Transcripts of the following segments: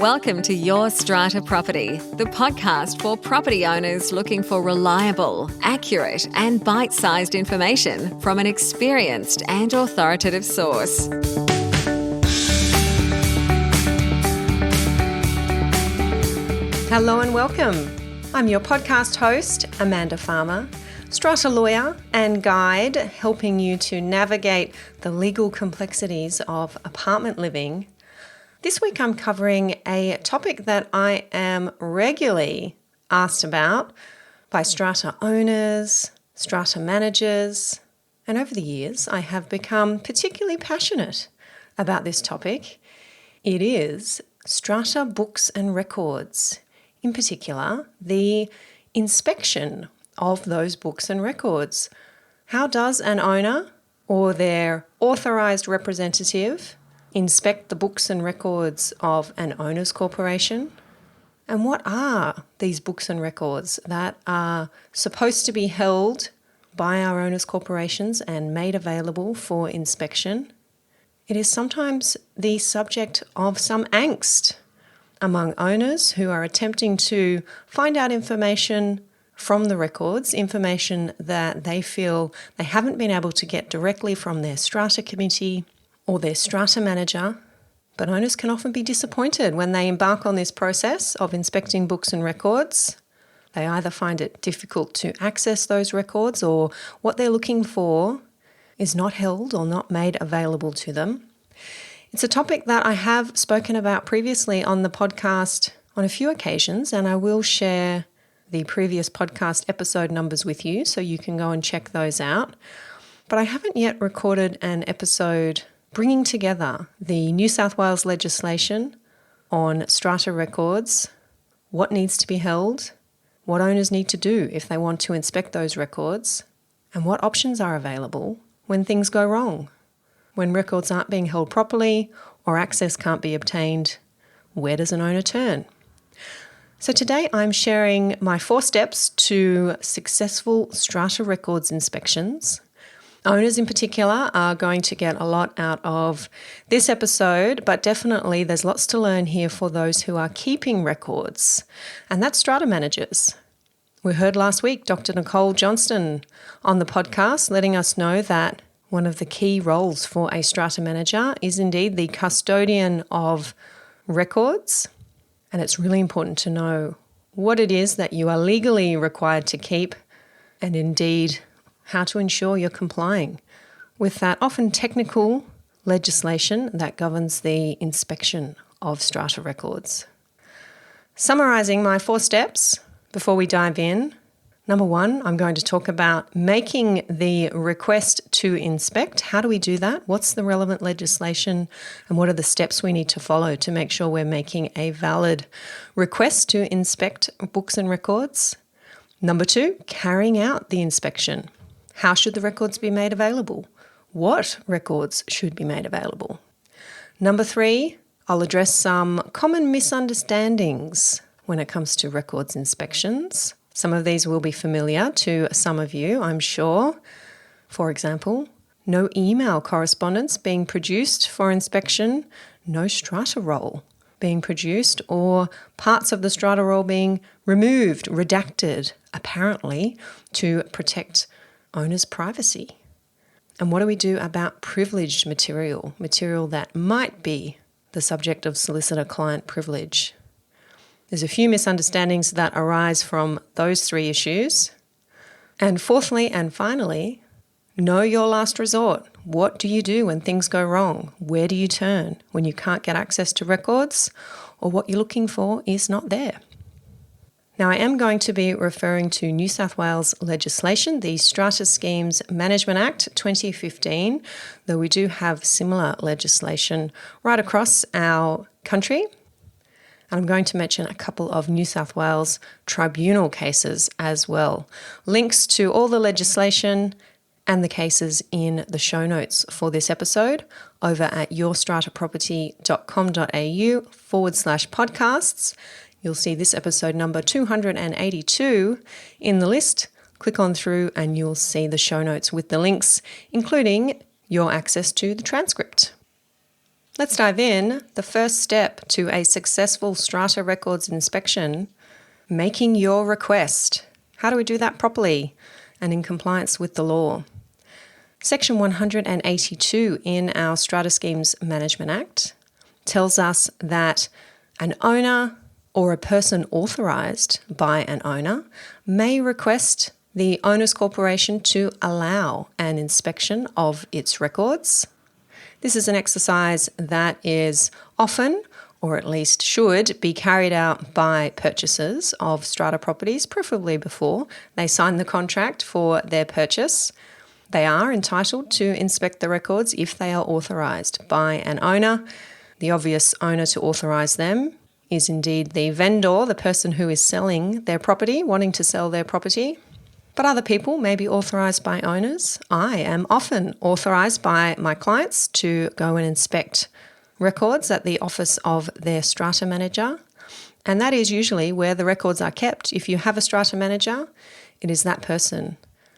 Welcome to Your Strata Property, the podcast for property owners looking for reliable, accurate, and bite-sized information from an experienced and authoritative source. Hello and welcome. I'm your podcast host, Amanda Farmer, strata lawyer and guide, helping you to navigate the legal complexities of apartment living. This week I'm covering a topic that I am regularly asked about by strata owners, strata managers, and over the years I have become particularly passionate about this topic. It is strata books and records, in particular the inspection of those books and records. How does an owner or their authorised representative inspect the books and records of an owner's corporation? And what are these books and records that are supposed to be held by our owners' corporations and made available for inspection? It is sometimes the subject of some angst among owners who are attempting to find out information from the records, information that they feel they haven't been able to get directly from their strata committee or their strata manager. But owners can often be disappointed when they embark on this process of inspecting books and records. They either find it difficult to access those records, or what they're looking for is not held or not made available to them. It's a topic that I have spoken about previously on the podcast on a few occasions, and I will share the previous podcast episode numbers with you so you can go and check those out. But I haven't yet recorded an episode bringing together the New South Wales legislation on strata records, what needs to be held, what owners need to do if they want to inspect those records, and what options are available when things go wrong. When records aren't being held properly or access can't be obtained, where does an owner turn? So today I'm sharing my 4 steps to successful strata records inspections. Owners in particular are going to get a lot out of this episode, but definitely there's lots to learn here for those who are keeping records, and that's strata managers. We heard last week Dr. Nicole Johnston on the podcast letting us know that one of the key roles for a strata manager is indeed the custodian of records, and it's really important to know what it is that you are legally required to keep, and indeed how to ensure you're complying with that often technical legislation that governs the inspection of strata records. Summarising my 4 steps before we dive in. Number 1, I'm going to talk about making the request to inspect. How do we do that? What's the relevant legislation, and what are the steps we need to follow to make sure we're making a valid request to inspect books and records? Number 2, carrying out the inspection. How should the records be made available? What records should be made available? Number 3, I'll address some common misunderstandings when it comes to records inspections. Some of these will be familiar to some of you, I'm sure. For example, no email correspondence being produced for inspection, no strata roll being produced, or parts of the strata roll being removed, redacted, apparently to protect owners' privacy. And what do we do about privileged material that might be the subject of solicitor-client privilege? There's a few misunderstandings that arise from those 3 issues. And fourthly and finally, know your last resort. What do you do when things go wrong? Where do you turn when you can't get access to records, or what you're looking for is not there? Now, I am going to be referring to New South Wales legislation, the Strata Schemes Management Act 2015, though we do have similar legislation right across our country. And I'm going to mention a couple of New South Wales tribunal cases as well. Links to all the legislation and the cases in the show notes for this episode over at yourstrataproperty.com.au/podcasts. You'll see this episode number 282 in the list. Click on through and you'll see the show notes with the links, including your access to the transcript. Let's dive in. The first step to a successful Strata records inspection, making your request. How do we do that properly and in compliance with the law? Section 182 in our Strata Schemes Management Act tells us that an owner or a person authorised by an owner may request the owner's corporation to allow an inspection of its records. This is an exercise that is often, or at least should, be carried out by purchasers of strata properties, preferably before they sign the contract for their purchase. They are entitled to inspect the records if they are authorised by an owner. The obvious owner to authorise them is indeed the vendor, the person who is selling their property, wanting to sell their property. But other people may be authorised by owners. I am often authorised by my clients to go and inspect records at the office of their strata manager. And that is usually where the records are kept. If you have a strata manager, it is that person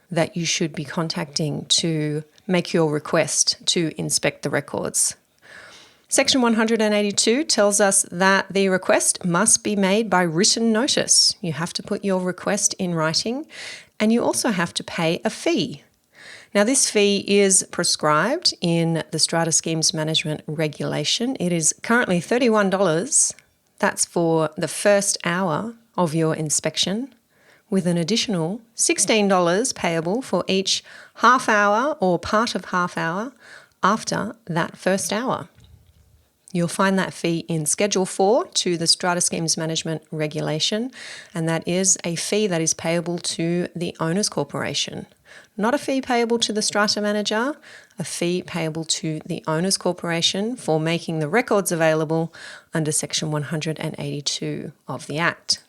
that you should be contacting to make your request to inspect the records. Section 182 tells us that the request must be made by written notice. You have to put your request in writing, and you also have to pay a fee. Now, this fee is prescribed in the Strata Schemes Management Regulation. It is currently $31. That's for the first hour of your inspection, with an additional $16 payable for each half hour or part of half hour after that first hour. You'll find that fee in Schedule 4 to the Strata Schemes Management Regulation, and that is a fee that is payable to the owner's corporation. Not a fee payable to the strata manager, a fee payable to the owner's corporation for making the records available under Section 182 of the Act.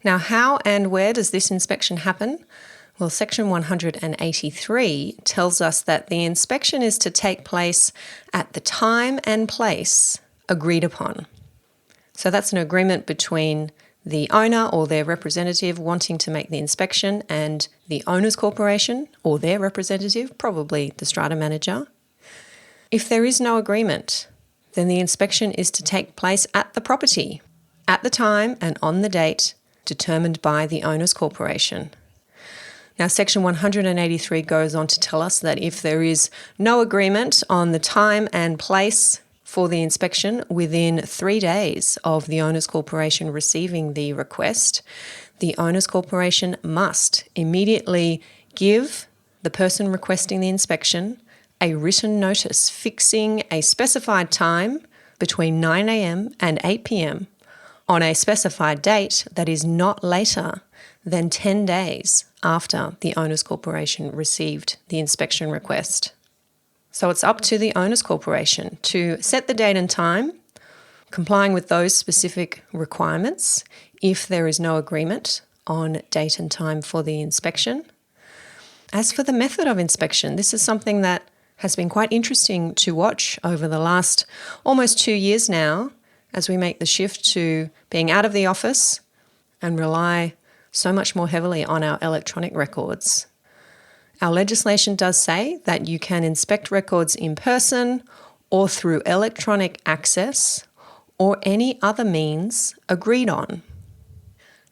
Now, how and where does this inspection happen? Well, Section 183 tells us that the inspection is to take place at the time and place agreed upon. So that's an agreement between the owner or their representative wanting to make the inspection and the owner's corporation or their representative, probably the strata manager. If there is no agreement, then the inspection is to take place at the property, at the time and on the date determined by the owner's corporation. Now, Section 183 goes on to tell us that if there is no agreement on the time and place for the inspection within 3 days of the owner's corporation receiving the request, the owner's corporation must immediately give the person requesting the inspection a written notice fixing a specified time between 9 a.m. and 8 p.m. on a specified date that is not later than 10 days after the owner's corporation received the inspection request. So it's up to the owner's corporation to set the date and time, complying with those specific requirements if there is no agreement on date and time for the inspection. As for the method of inspection, this is something that has been quite interesting to watch over the last almost 2 years now as we make the shift to being out of the office and rely so much more heavily on our electronic records. Our legislation does say that you can inspect records in person or through electronic access or any other means agreed on.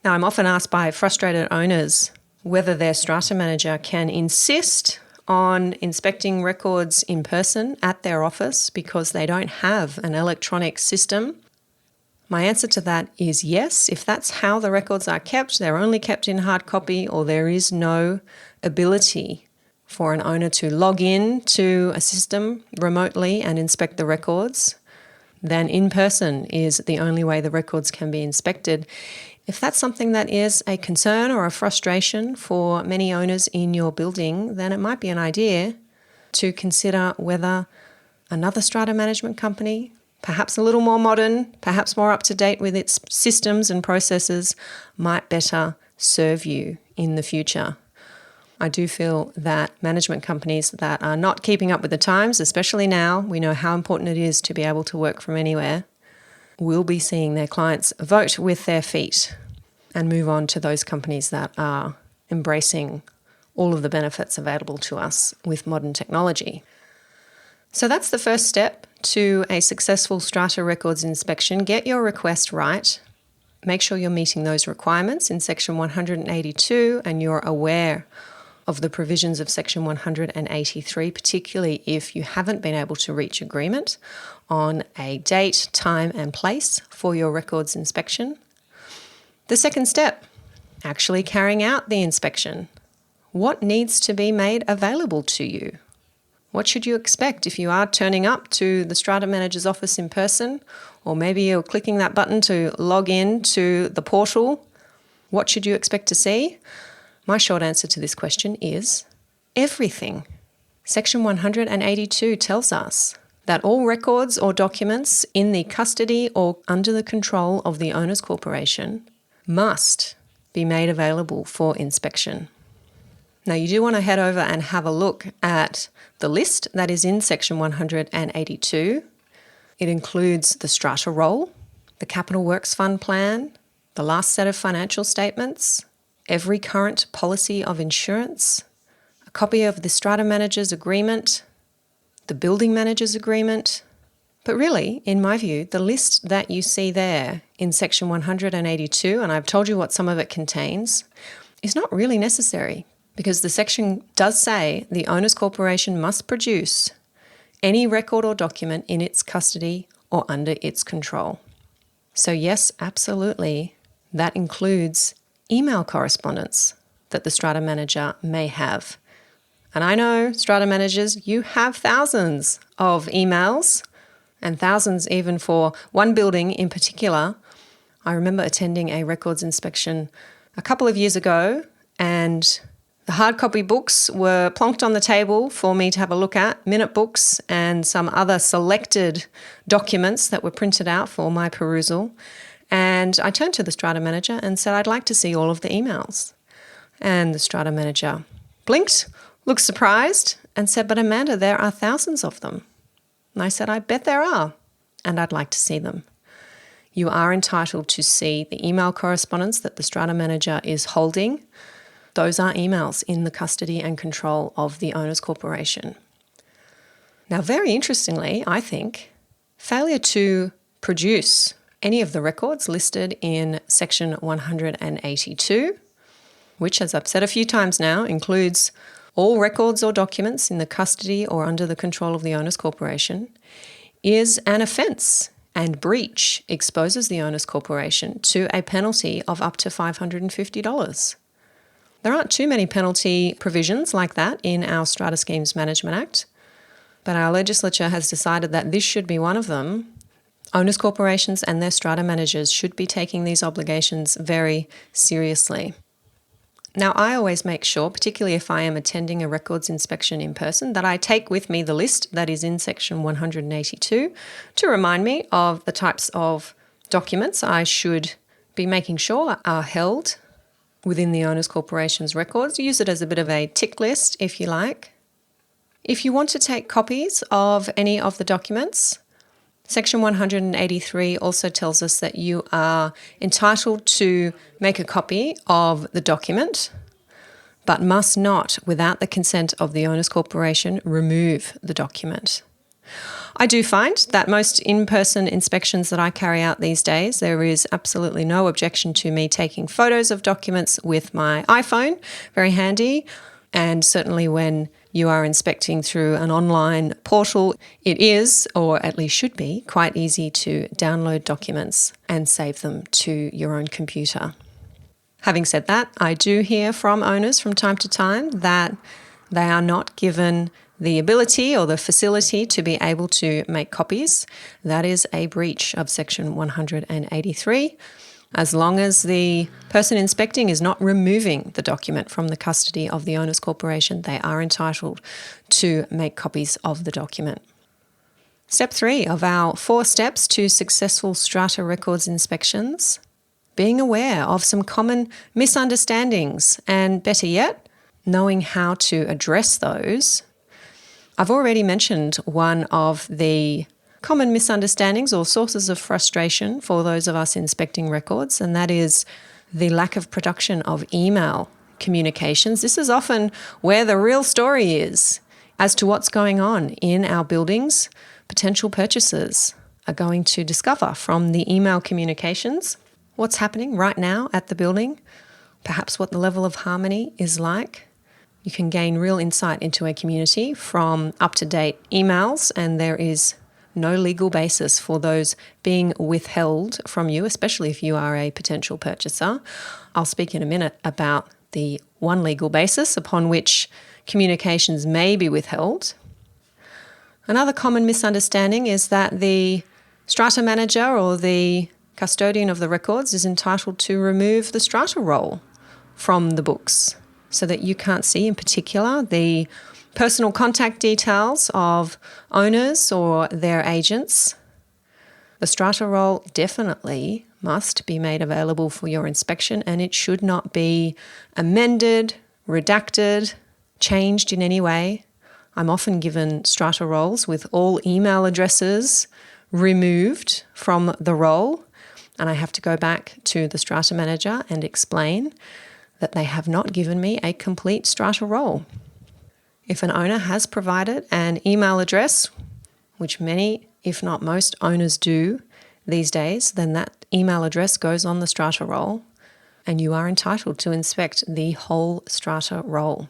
Now, I'm often asked by frustrated owners whether their strata manager can insist on inspecting records in person at their office because they don't have an electronic system. My answer to that is yes. If that's how the records are kept, they're only kept in hard copy, or there is no ability for an owner to log in to a system remotely and inspect the records, then in person is the only way the records can be inspected. If that's something that is a concern or a frustration for many owners in your building, then it might be an idea to consider whether another strata management company, perhaps a little more modern, perhaps more up to date with its systems and processes, might better serve you in the future. I do feel that management companies that are not keeping up with the times, especially now, we know how important it is to be able to work from anywhere, will be seeing their clients vote with their feet and move on to those companies that are embracing all of the benefits available to us with modern technology. So that's the first step to a successful Strata records inspection. Get your request right. Make sure you're meeting those requirements in Section 182 and you're aware of the provisions of Section 183, particularly if you haven't been able to reach agreement on a date, time and place for your records inspection. The second step, actually carrying out the inspection. What needs to be made available to you? What should you expect if you are turning up to the Strata Manager's office in person, or maybe you're clicking that button to log in to the portal? What should you expect to see? My short answer to this question is everything. Section 182 tells us that all records or documents in the custody or under the control of the Owners Corporation must be made available for inspection. Now, you do want to head over and have a look at the list that is in Section 182. It includes the Strata roll, the Capital Works Fund plan, the last set of financial statements, every current policy of insurance, a copy of the Strata Manager's agreement, the Building Manager's agreement. But really, in my view, the list that you see there in Section 182, and I've told you what some of it contains, is not really necessary, because the section does say the Owners Corporation must produce any record or document in its custody or under its control. So yes, absolutely, that includes email correspondence that the Strata Manager may have. And I know, Strata Managers, you have thousands of emails, and thousands even for one building in particular. I remember attending a records inspection a couple of years ago, and the hard copy books were plonked on the table for me to have a look at, minute books and some other selected documents that were printed out for my perusal. And I turned to the Strata Manager and said, I'd like to see all of the emails. And the Strata Manager blinked, looked surprised, and said, but Amanda, there are thousands of them. And I said, I bet there are, and I'd like to see them. You are entitled to see the email correspondence that the Strata Manager is holding. Those are emails in the custody and control of the Owners Corporation. Now, very interestingly, I think, failure to produce any of the records listed in Section 182, which, as I've said a few times now, includes all records or documents in the custody or under the control of the Owners Corporation, is an offence, and breach exposes the Owners Corporation to a penalty of up to $550. There aren't too many penalty provisions like that in our Strata Schemes Management Act, but our legislature has decided that this should be one of them. Owners corporations and their strata managers should be taking these obligations very seriously. Now, I always make sure, particularly if I am attending a records inspection in person, that I take with me the list that is in Section 182 to remind me of the types of documents I should be making sure are held within the Owners Corporation's records. Use it as a bit of a tick list, if you like. If you want to take copies of any of the documents, Section 183 also tells us that you are entitled to make a copy of the document, but must not, without the consent of the Owners Corporation, remove the document. I do find that most in-person inspections that I carry out these days, there is absolutely no objection to me taking photos of documents with my iPhone, very handy, and certainly when you are inspecting through an online portal, it is, or at least should be, quite easy to download documents and save them to your own computer. Having said that, I do hear from owners from time to time that they are not given the ability or the facility to be able to make copies. That is a breach of Section 183. As long as the person inspecting is not removing the document from the custody of the Owners Corporation, they are entitled to make copies of the document. Step 3 of our 4 steps to successful strata records inspections: being aware of some common misunderstandings and, better yet, knowing how to address those. I've already mentioned one of the common misunderstandings or sources of frustration for those of us inspecting records, and that is the lack of production of email communications. This is often where the real story is as to what's going on in our buildings, potential purchasers are going to discover from the email communications what's happening right now at the building, perhaps what the level of harmony is like. You can gain real insight into a community from up-to-date emails, and there is no legal basis for those being withheld from you, especially if you are a potential purchaser. I'll speak in a minute about the one legal basis upon which communications may be withheld. Another common misunderstanding is that the strata manager or the custodian of the records is entitled to remove the strata roll from the books so that you can't see, in particular, the personal contact details of owners or their agents. The strata roll definitely must be made available for your inspection, and it should not be amended, redacted, changed in any way. I'm often given strata rolls with all email addresses removed from the roll, and I have to go back to the strata manager and explain that they have not given me a complete strata roll. If an owner has provided an email address, which many, if not most, owners do these days, then that email address goes on the strata roll, and you are entitled to inspect the whole strata roll.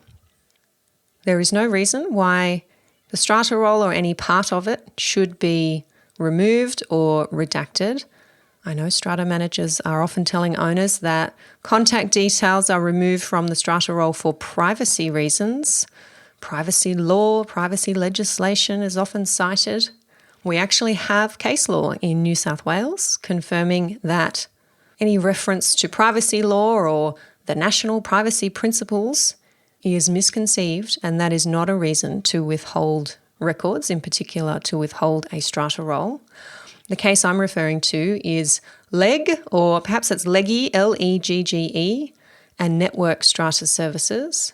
There is no reason why the strata roll or any part of it should be removed or redacted. I know strata managers are often telling owners that contact details are removed from the strata roll for privacy reasons. Privacy law, privacy legislation is often cited. We actually have case law in New South Wales confirming that any reference to privacy law or the national privacy principles is misconceived, and that is not a reason to withhold records, in particular to withhold a strata roll. The case I'm referring to is Legge, or perhaps it's Legge, Legge, and Network Strata Services.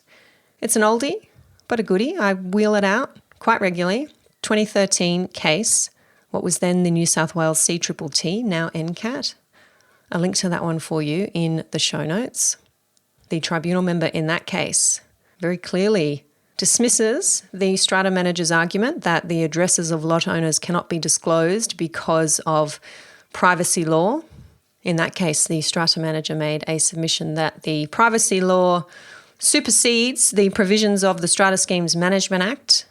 It's an oldie, but a goodie. I wheel it out quite regularly. 2013 case, what was then the New South Wales CTTT, now NCAT. A link to that one for you in the show notes. The tribunal member in that case very clearly dismisses the strata manager's argument that the addresses of lot owners cannot be disclosed because of privacy law. In that case, the strata manager made a submission that the privacy law supersedes the provisions of the Strata Schemes Management Act.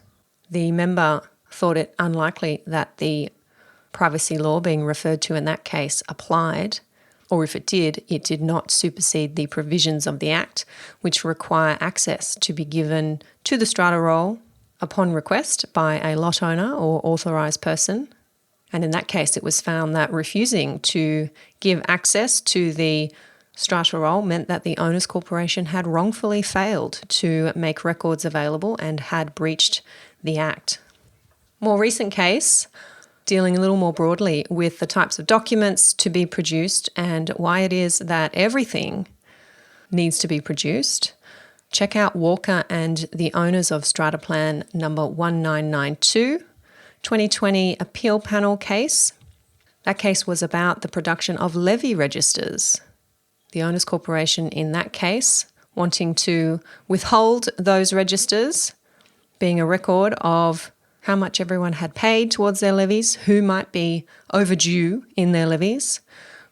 The member thought it unlikely that the privacy law being referred to in that case applied, or if it did not supersede the provisions of the Act, which require access to be given to the strata roll upon request by a lot owner or authorised person. And in that case, it was found that refusing to give access to the strata roll meant that the Owners Corporation had wrongfully failed to make records available and had breached the Act. More recent case, dealing a little more broadly with the types of documents to be produced and why it is that everything needs to be produced. Check out Walker and the owners of Strata Plan number 1992, 2020 appeal panel case. That case was about the production of levy registers. The Owners Corporation in that case wanting to withhold those registers, being a record of how much everyone had paid towards their levies, who might be overdue in their levies.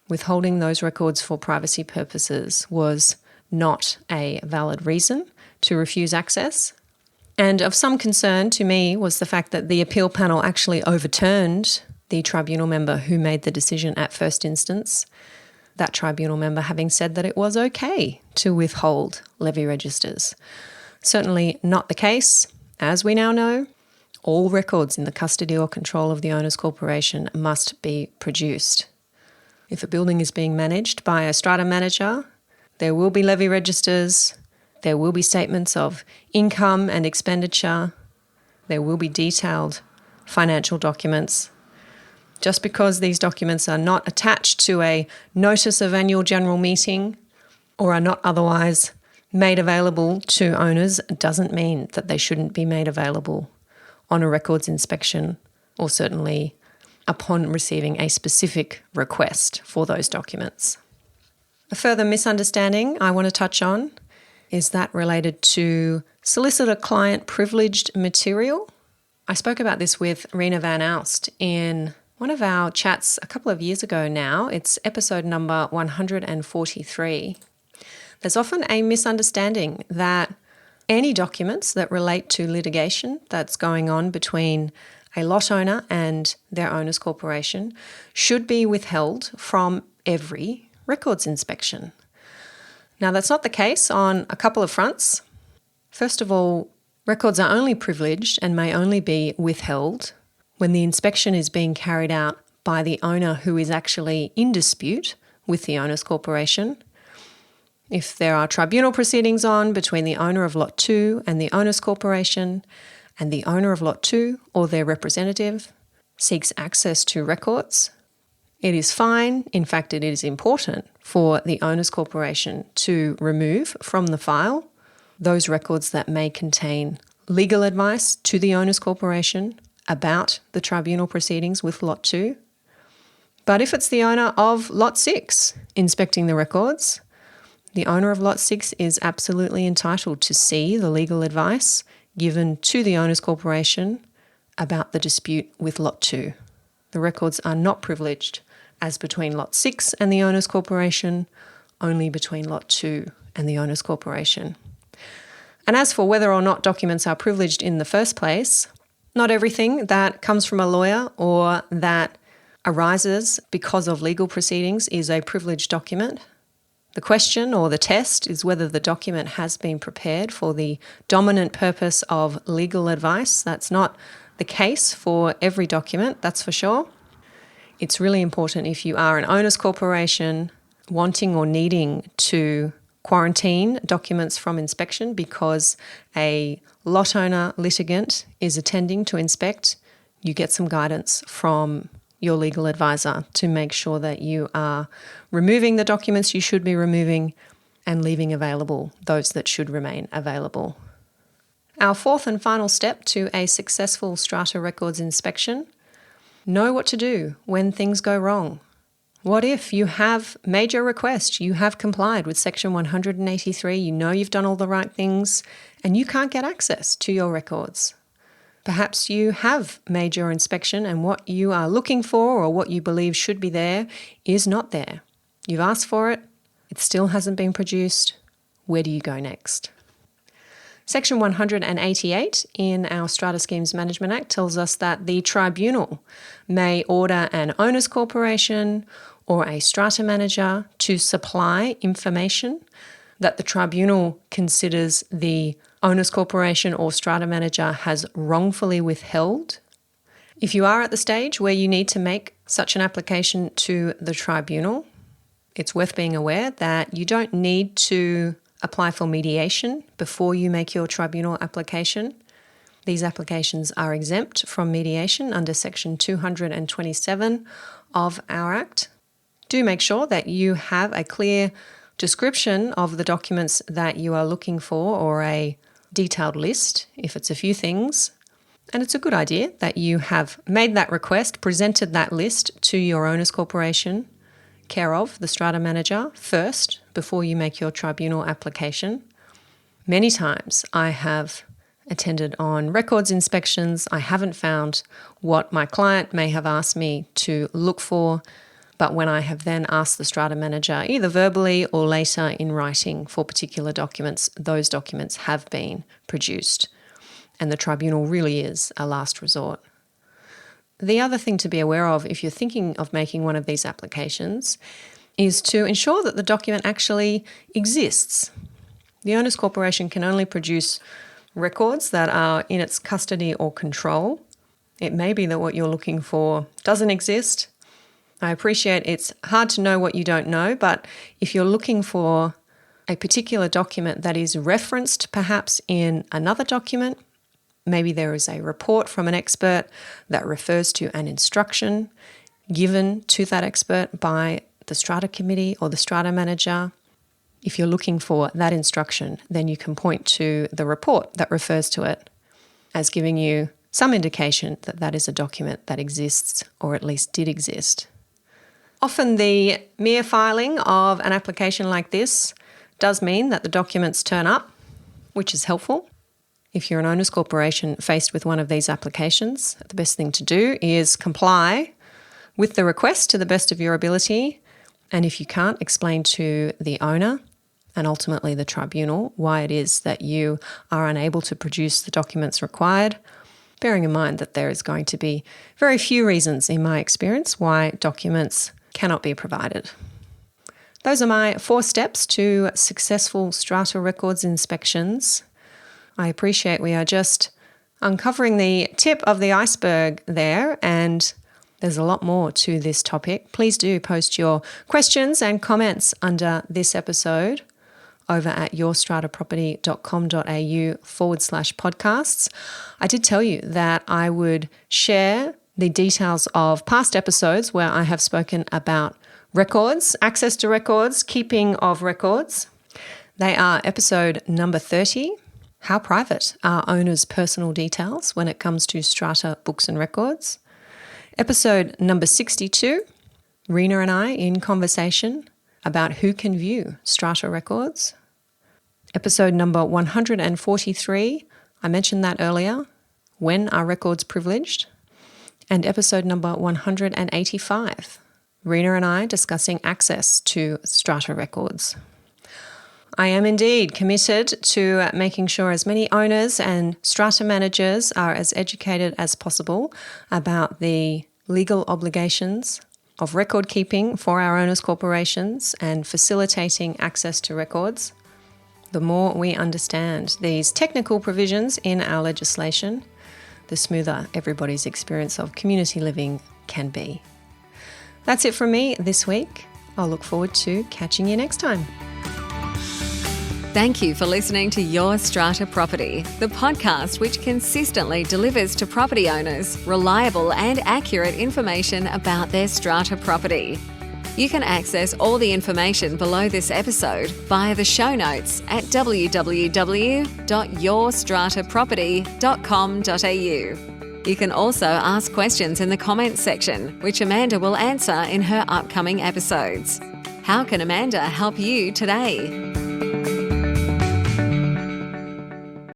Withholding those records for privacy purposes was not a valid reason to refuse access. And of some concern to me was the fact that the appeal panel actually overturned the tribunal member who made the decision at first instance, that tribunal member having said that it was okay to withhold levy registers. Certainly not the case. As we now know, all records in the custody or control of the Owners Corporation must be produced. If a building is being managed by a strata manager, there will be levy registers, there will be statements of income and expenditure, there will be detailed financial documents. Just because these documents are not attached to a notice of annual general meeting or are not otherwise made available to owners doesn't mean that they shouldn't be made available on a records inspection, or certainly upon receiving a specific request for those documents. A further misunderstanding I want to touch on is that related to Solicitor-client privileged material. I spoke about this with Rena Van Alst in one of our chats a couple of years ago now. It's episode number 143. There's often a misunderstanding that any documents that relate to litigation that's going on between a lot owner and their owner's corporation should be withheld from every records inspection. Now, that's not the case on a couple of fronts. First of all, records are only privileged and may only be withheld when the inspection is being carried out by the owner who is actually in dispute with the owner's corporation. If there are tribunal proceedings on between the owner of Lot 2 and the owner's corporation, and the owner of Lot 2 or their representative seeks access to records, it is fine, in fact it is important, for the owner's corporation to remove from the file those records that may contain legal advice to the owner's corporation about the tribunal proceedings with Lot 2. But if it's the owner of Lot 6 inspecting the records, the owner of Lot 6 is absolutely entitled to see the legal advice given to the owner's corporation about the dispute with Lot 2. The records are not privileged as between Lot 6 and the owner's corporation, only between Lot 2 and the owner's corporation. And as for whether or not documents are privileged in the first place, not everything that comes from a lawyer or that arises because of legal proceedings is a privileged document. The question or the test is whether the document has been prepared for the dominant purpose of legal advice. That's not the case for every document, that's for sure. It's really important if you are an owner's corporation wanting or needing to quarantine documents from inspection because a lot owner litigant is attending to inspect, you get some guidance from your legal advisor to make sure that you are removing the documents you should be removing and leaving available those that should remain available. Our fourth and final step to a successful strata records inspection: know what to do when things go wrong. What if you have major requests, you have complied with Section 183, you know you've done all the right things, and you can't get access to your records? Perhaps you have made your inspection and what you are looking for or what you believe should be there is not there. You've asked for it, it still hasn't been produced. Where do you go next? Section 188 in our Strata Schemes Management Act tells us that the tribunal may order an owner's corporation or a strata manager to supply information that the tribunal considers the owner's corporation or strata manager has wrongfully withheld. If you are at the stage where you need to make such an application to the tribunal, it's worth being aware that you don't need to apply for mediation before you make your tribunal application. These applications are exempt from mediation under Section 227 of our Act. Do make sure that you have a clear description of the documents that you are looking for, or a detailed list if it's a few things. And it's a good idea that you have made that request, presented that list to your owner's corporation, care of the strata manager first before you make your tribunal application. Many times I have attended on records inspections. I haven't found what my client may have asked me to look for, but when I have then asked the strata manager, either verbally or later in writing for particular documents, those documents have been produced. And the tribunal really is a last resort. The other thing to be aware of if you're thinking of making one of these applications is to ensure that the document actually exists. The owner's corporation can only produce records that are in its custody or control. It may be that what you're looking for doesn't exist. I appreciate it's hard to know what you don't know, but if you're looking for a particular document that is referenced perhaps in another document, maybe there is a report from an expert that refers to an instruction given to that expert by the strata committee or the strata manager. If you're looking for that instruction, then you can point to the report that refers to it as giving you some indication that that is a document that exists or at least did exist. Often the mere filing of an application like this does mean that the documents turn up, which is helpful. If you're an owner's corporation faced with one of these applications, the best thing to do is comply with the request to the best of your ability. And if you can't, explain to the owner and ultimately the tribunal why it is that you are unable to produce the documents required, bearing in mind that there is going to be very few reasons, in my experience, why documents cannot be provided. Those are my 4 steps to successful strata records inspections. I appreciate we are just uncovering the tip of the iceberg there, and there's a lot more to this topic. Please do post your questions and comments under this episode over at yourstrataproperty.com.au/podcasts. I did tell you that I would share the details of past episodes where I have spoken about records, access to records, keeping of records. They are episode number 30, How Private Are Owners' Personal Details When It Comes to Strata Books and Records. Episode number 62, Rena and I in conversation about who can view strata records. Episode number 143, I mentioned that earlier, When Are Records Privileged? And episode number 185, Rena and I discussing access to strata records. I am indeed committed to making sure as many owners and strata managers are as educated as possible about the legal obligations of record keeping for our owners' corporations and facilitating access to records. The more we understand these technical provisions in our legislation, the smoother everybody's experience of community living can be. That's it from me this week. I'll look forward to catching you next time. Thank you for listening to Your Strata Property, the podcast which consistently delivers to property owners reliable and accurate information about their strata property. You can access all the information below this episode via the show notes at www.yourstrataproperty.com.au. You can also ask questions in the comments section, which Amanda will answer in her upcoming episodes. How can Amanda help you today?